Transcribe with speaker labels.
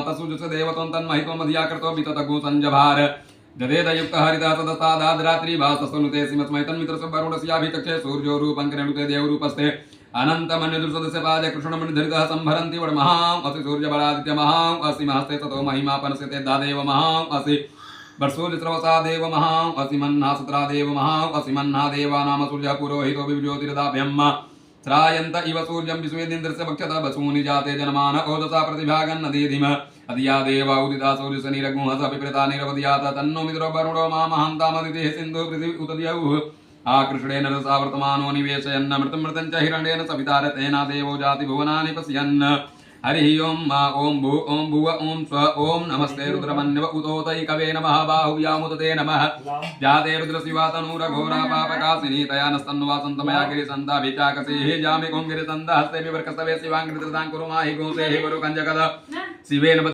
Speaker 1: तसुजुष देवतं तन्महित्वमधिया कृतो विततगु संजभार जदेदयुक्तः हरितः सदस्तादाद्रात्रि भासस्तनुते सिमस्मै तन्मित्रस्य वरुणस्याभितक्षे सूर्यो रूपं किरणुते देवरूपस्ते अनन्तमन्यदुर्सदस्य पादे कृष्णमणिधरितः संभरन्ति वडमहां असि सूर्यबलादित्यमहां असि महस्ते ततो महिमापनस्यते दादेव महां असि वर्षोजस्रवसा देव महां असि मन्ना सुत्रा देव महां असि मन्ना देवा नाम सूर्यः पुरोहितो विज्योतिरदाभ्यम् श्रायन्त इव सूर्यं विश्वेदिन्द्रस्य भक्षतः वसूनि जाते जनमान ओजसा प्रतिभागन्नदीधिम अधिया देवा उदिता सूर्यशनिरगुंहस विप्रता निरवधियात तन्नो मित्रो वरुणो मामहन्तामदितिः सिन्धु पृथिवी उतद्यौः आकृष्णेन रसा वर्तमानो निवेशयन् मृतं च हिरण्येन सवितारतेन देवो जाति भुवनानि पश्यन् हरि ओम ओम भुव ओम स्व ओम नमस्ते रुद्रमन्यव उतोतैकवे नमः बाहुव्यामुदते नमः जाते रुद्रशिवा तनूरघोरा पापकासिनी तया नस्तन्वासन्तमया गिरिसन्ताभिचाकसेः जामि कुङ्गिरिसन्त हस्ते विवर्कस्तवे शिवाङ्गिरिताङ्कुरुमाहि गोसेः गुरुकञ्जकद शिवेन